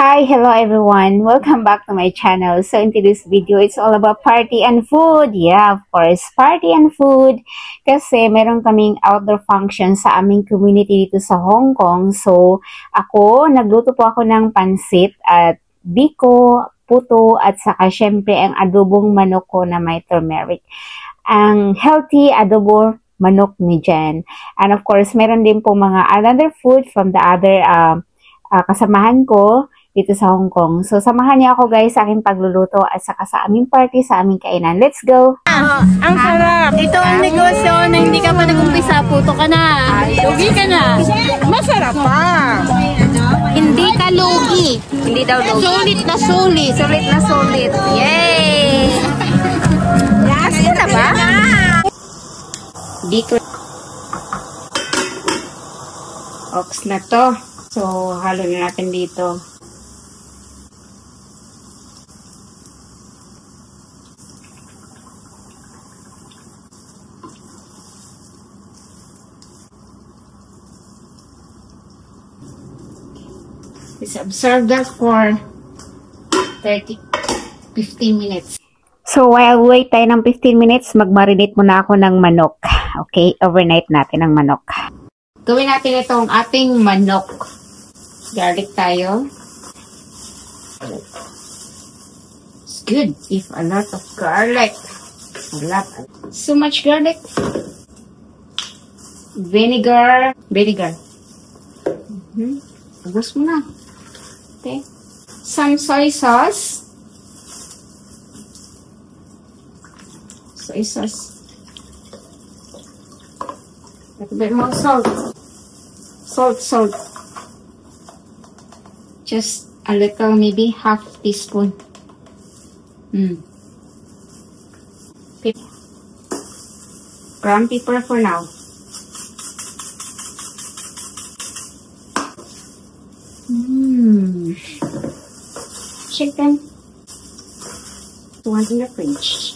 Hi, hello everyone. Welcome back to my channel. So in today's video, it's all about party and food. Yeah, of course, party and food. Kasi meron kaming outdoor function sa aming community dito sa Hong Kong. So nagluto po ako ng pansit at biko, puto, at saka syempre ang adobong manok ko na may turmeric. Ang healthy adobo manok ni Jen. And of course, meron din po mga another food from the other kasamahan ko dito sa Hong Kong. So, samahan niyo ako guys sa aking pagluluto at saka sa aming party, sa aming kainan. Let's go! Ang sarap! Ito ang negosyo na hindi ka pa nag-umpisa, puto ka na. Lugi ka na. Masarap pa! Hindi ka lugi. Hindi daw lugi. Sulit na sulit. Sulit na sulit. Yay! Yes! Ito ba? Dito. Ox na to. So, halo na natin dito. Let's observe that for 15 minutes. So, while wait tayo ng 15 minutes, mag-marinate muna ako ng manok. Okay? Overnight natin ang manok. Gawin natin itong ating manok. Garlic tayo. It's good if a lot of garlic. A lot. So much garlic. Vinegar. Agos mo na. Okay. Some soy sauce. Soy sauce. A bit more salt. Salt. Just a little, maybe half teaspoon. Ground pepper for now. Chicken. One in the fridge.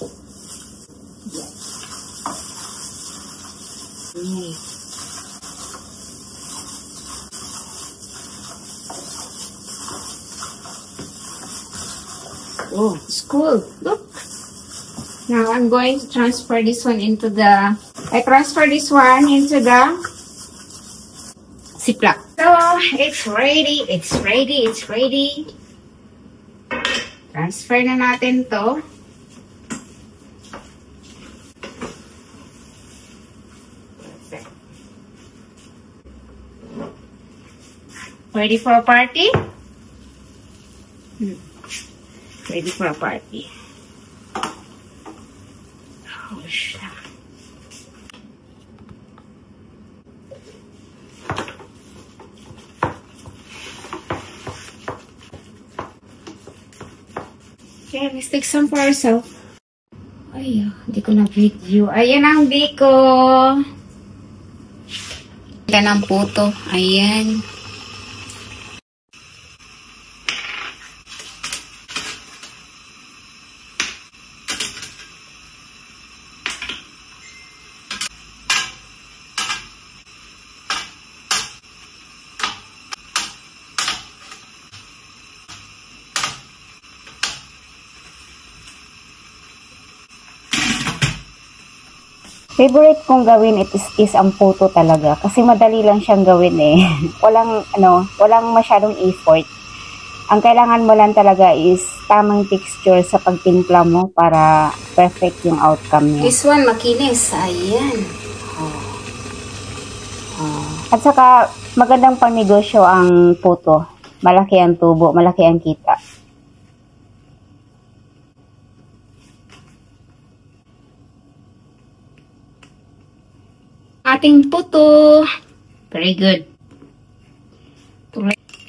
Oh, it's cool. Look. Now I'm going to transfer this one into the... I transfer this one into the Ziploc. So, it's ready. Transfer na natin to. Ready for a party? Ready for a party. Oh, shit. Okay, let's take some for ourselves. Ay, hindi ko na video. Ayan ang biko. Ayan ang puto. Ayan. Favorite kong gawin is ang puto talaga. Kasi madali lang siyang gawin eh. walang masyadong effort. Ang kailangan mo lang talaga is tamang texture sa pagtimpla mo para perfect yung outcome niya. This one, makinis. Ayan. At saka, magandang pangnegosyo ang puto. Malaki ang tubo, malaki ang kita. Ating puto. Very good.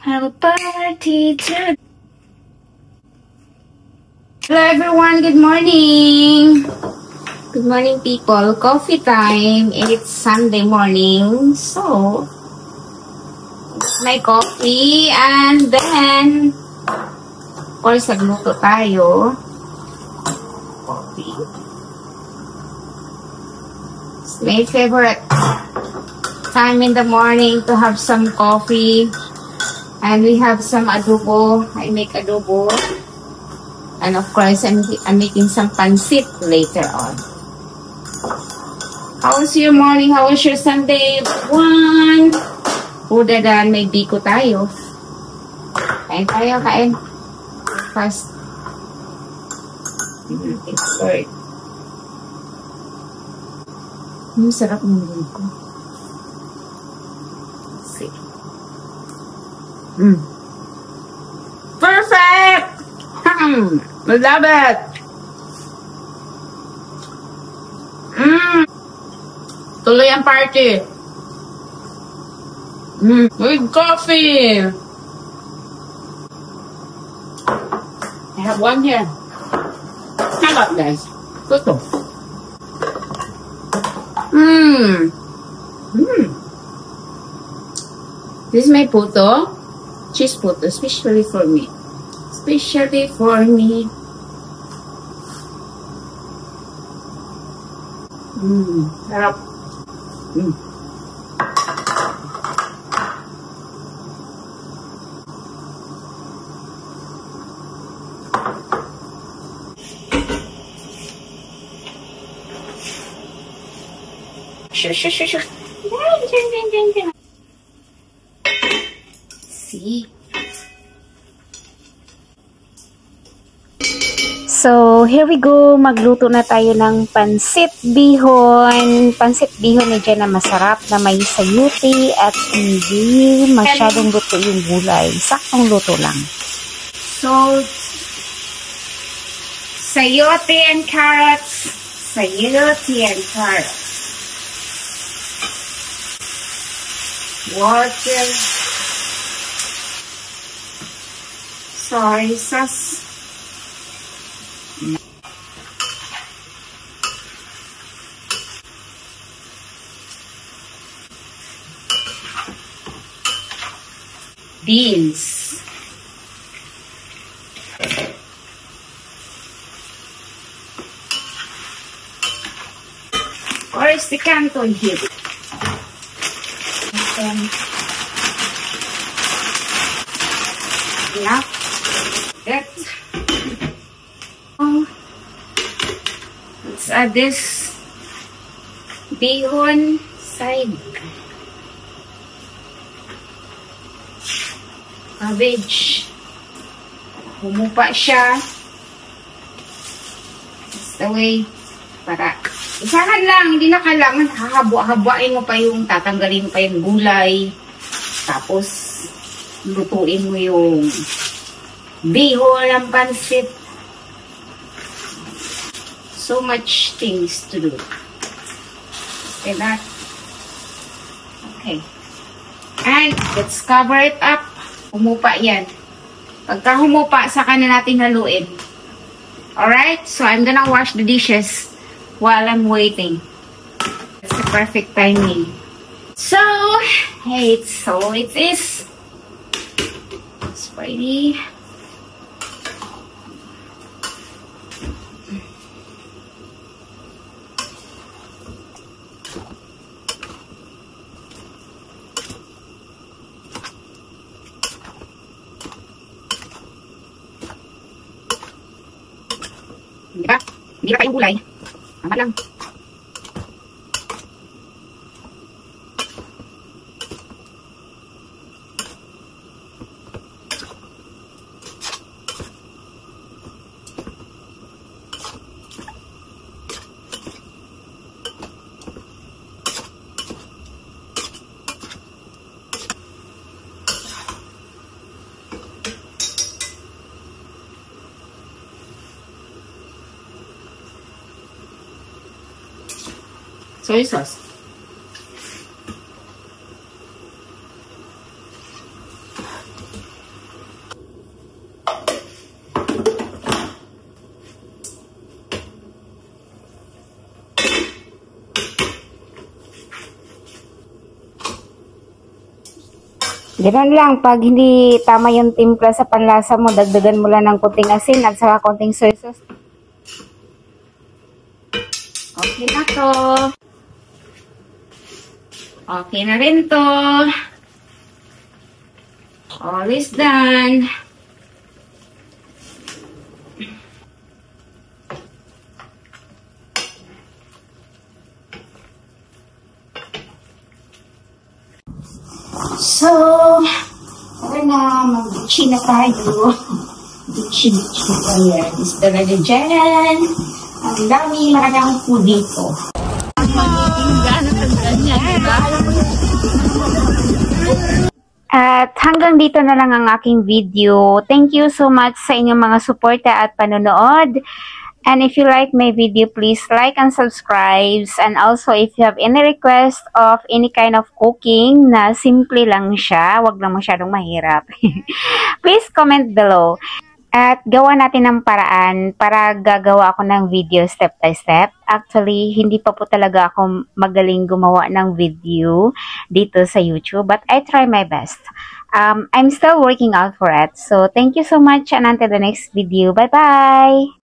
Have a party too. Hello everyone, good morning. Good morning people. Coffee time. It's Sunday morning. So, my coffee and then of course, nagluto tayo. Coffee. It's my favorite time in the morning to have some coffee And we have some adobo. I make adobo. And of course, I'm making some pancit later on. How was your morning? How was your Sunday? One. Udadan, may biko tayo. Kain tayo, kain. Fast. It's short. Sarap ng biko. See. Perfect! I love it! Tuloy ang party! With coffee! I have one here. How about this? Puto. This is my puto. Cheese puto, especially for me. Especially for me. Sarap. Sure. See? So, here we go. Magluto na tayo ng pansit bihon. Pansit bihon ni Jen na masarap na may sayuti at hindi masyadong luto yung gulay. Saktong luto lang. So, sayote and carrots. Sayote and carrots. Water. Soy sauce. Beans. Or is the canton here? Yeah. Let's add this bihon side. Cabbage. Humupa siya. That's the way. Para isahan lang, hindi na kailangan hahabuain mo pa yung, tatanggalin mo pa yung gulay. Tapos, lutuin mo yung bihon ng pansit. So much things to do. Okay, that. Okay. And, let's cover it up. Humupa yan. Pagka humupa, saka na natin haluin. Alright? So, I'm gonna wash the dishes while I'm waiting. That's the perfect timing. So, hey, it is. It's ready. Hindi pa yung gulay. Tama lang. Soy sauce. Ganun lang, pag hindi tama yung timpla sa panlasa mo, dagdagan mo lang ng konting asin at saka konting soy sauce. Okay na to. Okay na rin to. All is done. So, tara na, mag-bichi na tayo. Bichi. Ayan, is talaga dyan. Ang dami, marami akong food dito. At hanggang dito na lang ang aking video. Thank you so much sa inyong mga suporta at panonood. And if you like my video, please like and subscribe. And also, if you have any request of any kind of cooking na simple lang siya, wag lang masyadong mahirap, please comment below. At gawa natin ng paraan para gagawa ako ng video step by step. Actually, hindi pa po talaga ako magaling gumawa ng video dito sa YouTube, but I try my best. I'm still working out for it. So, thank you so much and until the next video. Bye-bye!